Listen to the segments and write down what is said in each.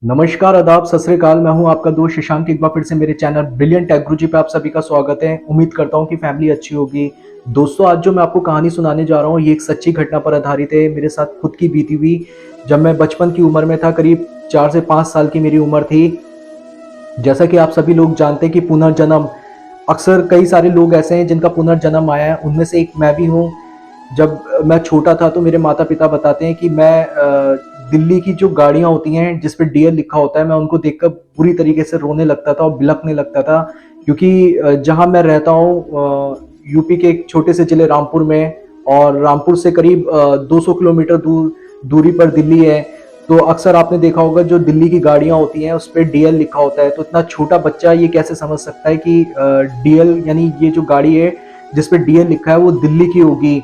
नमस्कार, आदाब, सत श्री अकाल। मैं हूं आपका दोस्त शशांक। एक बार फिर से मेरे चैनल ब्रिलियंट टेक गुरुजी पे आप सभी का स्वागत है। उम्मीद करता हूं कि फैमिली अच्छी होगी। दोस्तों, आज जो मैं आपको कहानी सुनाने जा रहा हूं ये एक सच्ची घटना पर आधारित है। मेरे साथ खुद की बीती हुई। जब मैं बचपन की उम्र में था, करीब 4 से 5 साल की मेरी उम्र थी। जैसा कि आप सभी लोग जानते हैं कि पुनर्जन्म, अक्सर कई सारे लोग ऐसे हैं जिनका पुनर्जन्म आया है, उनमें से एक मैं भी हूँ। जब मैं छोटा था तो मेरे माता पिता बताते हैं कि मैं दिल्ली की जो गाड़ियाँ होती हैं जिस पे डीएल लिखा होता है, मैं उनको देखकर बुरी तरीके से रोने लगता था और बिलखने लगता था। क्योंकि जहाँ मैं रहता हूँ यूपी के एक छोटे से जिले रामपुर में, और रामपुर से करीब 200 किलोमीटर दूरी पर दिल्ली है। तो अक्सर आपने देखा होगा जो दिल्ली की गाड़ियाँ होती हैं उस पर डीएल लिखा होता है। तो इतना छोटा बच्चा ये कैसे समझ सकता है कि डीएल यानी ये जो गाड़ी है जिस पे डीएल लिखा है वो दिल्ली की होगी।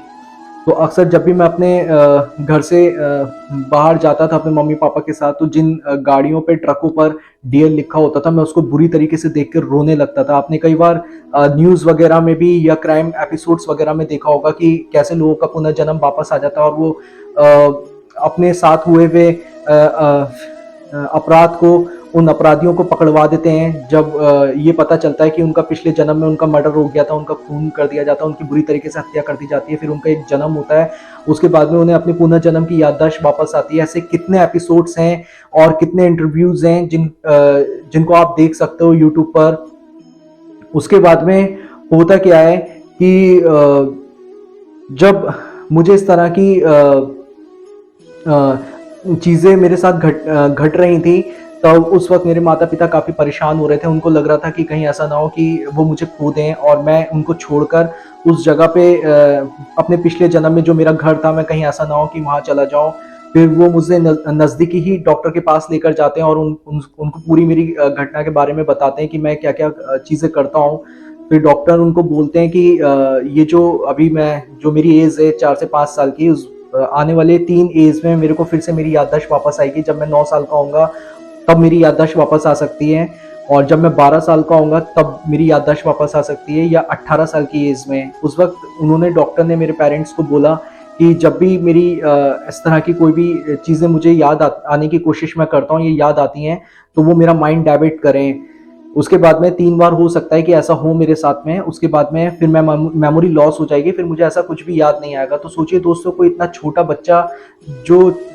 तो अक्सर जब भी मैं अपने घर से बाहर जाता था अपने मम्मी पापा के साथ, तो जिन गाड़ियों पे, ट्रकों पर डीएल लिखा होता था, मैं उसको बुरी तरीके से देख कर रोने लगता था। आपने कई बार न्यूज़ वगैरह में भी या क्राइम एपिसोड्स वगैरह में देखा होगा कि कैसे लोगों का पुनर्जन्म वापस आ जाता है और वो अपने साथ हुए हुए अपराध को, उन अपराधियों को पकड़वा देते हैं। जब ये पता चलता है कि उनका पिछले जन्म में उनका मर्डर हो गया था, उनका खून कर दिया जाता है, उनकी बुरी तरीके से हत्या कर दी जाती है, फिर उनका एक जन्म होता है, उसके बाद में उन्हें अपने पुनर्जन्म की याददाश्त वापस आती है। ऐसे कितने एपिसोड्स हैं और कितने इंटरव्यूज हैं जिनको आप देख सकते हो यूट्यूब पर। उसके बाद में होता क्या है कि जब मुझे इस तरह की चीज़ें मेरे साथ घट रही थी, तब उस वक्त मेरे माता पिता काफ़ी परेशान हो रहे थे। उनको लग रहा था कि कहीं ऐसा ना हो कि वो मुझे खो दें और मैं उनको छोड़कर उस जगह पे अपने पिछले जन्म में जो मेरा घर था, मैं कहीं ऐसा ना हो कि वहाँ चला जाऊँ। फिर वो मुझे नज़दीकी ही डॉक्टर के पास लेकर जाते हैं और उनको पूरी मेरी घटना के बारे में बताते हैं कि मैं क्या क्या चीज़ें करता हूँ। फिर डॉक्टर उनको बोलते हैं कि ये जो मेरी एज है 4 से 5 साल की, उस आने वाले 3 एज में मेरे को फिर से मेरी याददाश्त वापस आएगी। जब मैं 9 साल का होऊंगा तब मेरी याददाश्त वापस आ सकती है, और जब मैं 12 साल का होऊंगा तब मेरी याददाश्त वापस आ सकती है, या 18 साल की एज में। उस वक्त डॉक्टर ने मेरे पेरेंट्स को बोला कि जब भी मेरी इस तरह की कोई भी चीज़ें मुझे आने की कोशिश मैं करता हूँ, ये याद आती हैं, तो वो मेरा माइंड डाइवर्ट करें। उसके बाद में 3 बार हो सकता है कि ऐसा हो मेरे साथ में। उसके बाद में फिर मैं मेमोरी लॉस हो जाएगी, फिर मुझे ऐसा कुछ भी याद नहीं आएगा। तो सोचिए दोस्तों, कोई इतना छोटा बच्चा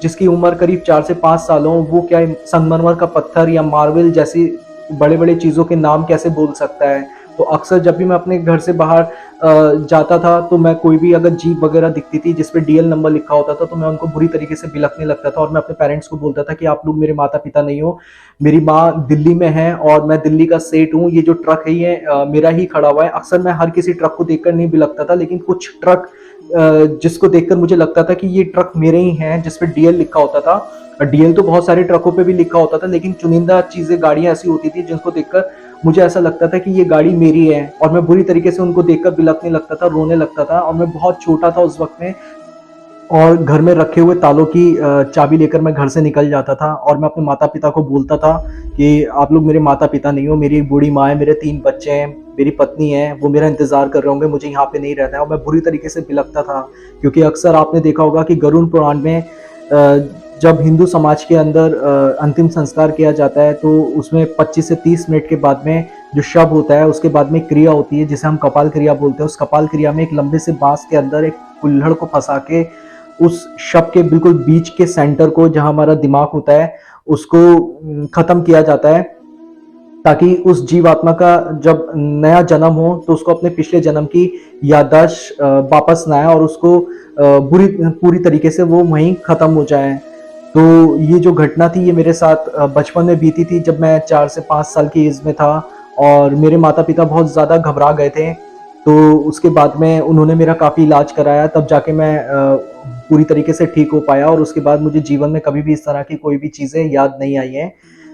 जिसकी उम्र करीब 4 से 5 साल हो, वो क्या संगमरमर का पत्थर या मार्बल जैसी बड़े बड़े चीज़ों के नाम कैसे बोल सकता है। तो अक्सर जब भी मैं अपने घर से बाहर जाता था, तो मैं कोई भी अगर जीप वगैरह दिखती थी जिस पे डीएल नंबर लिखा होता था, तो मैं उनको बुरी तरीके से बिलखने लगता था और मैं अपने पेरेंट्स को बोलता था कि आप लोग मेरे माता पिता नहीं हो, मेरी माँ दिल्ली में है और मैं दिल्ली का सेठ हूँ। ये जो ट्रक है ये मेरा ही खड़ा हुआ है। अक्सर मैं हर किसी ट्रक को देखकर नहीं बिलखता था, लेकिन कुछ ट्रक जिसको देखकर मुझे लगता था कि ये ट्रक मेरे ही हैं, जिसपे डीएल लिखा होता था। डीएल तो बहुत सारे ट्रकों पे भी लिखा होता था, लेकिन चुनिंदा चीजें, गाड़ियां ऐसी होती थी जिनको देखकर मुझे ऐसा लगता था कि ये गाड़ी मेरी है, और मैं बुरी तरीके से उनको देखकर बिलखने लगता था, रोने लगता था। और मैं बहुत छोटा था उस वक्त में, और घर में रखे हुए तालों की चाबी लेकर मैं घर से निकल जाता था और मैं अपने माता पिता को बोलता था कि आप लोग मेरे माता पिता नहीं हो, मेरी एक बूढ़ी माँ है, मेरे 3 बच्चे हैं, मेरी पत्नी है, वो मेरा इंतजार कर रहे होंगे, मुझे यहाँ पे नहीं रहना है। और मैं बुरी तरीके से बिलखता था, क्योंकि अक्सर आपने देखा होगा कि गरुड़ पुराण में जब हिंदू समाज के अंदर अंतिम संस्कार किया जाता है, तो उसमें 25 से 30 मिनट के बाद में जो शव होता है, उसके बाद में क्रिया होती है जिसे हम कपाल क्रिया बोलते हैं। उस कपाल क्रिया में एक लंबे से बांस के अंदर एक कुल्हड़ को फंसा के उस शव के बिल्कुल बीच के सेंटर को, जहां हमारा दिमाग होता है, उसको खत्म किया जाता है, ताकि उस जीवात्मा का जब नया जन्म हो तो उसको अपने पिछले जन्म की याददाश्त वापस ना आए और उसको पूरी तरीके से वो वहीं खत्म हो जाए। तो ये जो घटना थी ये मेरे साथ बचपन में बीती थी, जब मैं 4 से 5 साल की एज में था, और मेरे माता पिता बहुत ज़्यादा घबरा गए थे। तो उसके बाद में उन्होंने मेरा काफ़ी इलाज कराया, तब जाके मैं पूरी तरीके से ठीक हो पाया, और उसके बाद मुझे जीवन में कभी भी इस तरह की कोई भी चीज़ें याद नहीं आई हैं।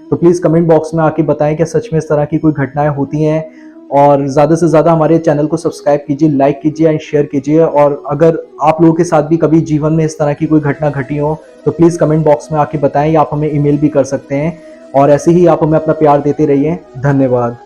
तो प्लीज़ कमेंट बॉक्स में आके बताएं कि सच में इस तरह की कोई घटनाएं होती हैं, और ज़्यादा से ज़्यादा हमारे चैनल को सब्सक्राइब कीजिए, लाइक कीजिए एंड शेयर कीजिए। और अगर आप लोगों के साथ भी कभी जीवन में इस तरह की कोई घटना घटी हो तो प्लीज़ कमेंट बॉक्स में आके बताएं, या आप हमें ईमेल भी कर सकते हैं। और ऐसे ही आप हमें अपना प्यार देते रहिए। धन्यवाद।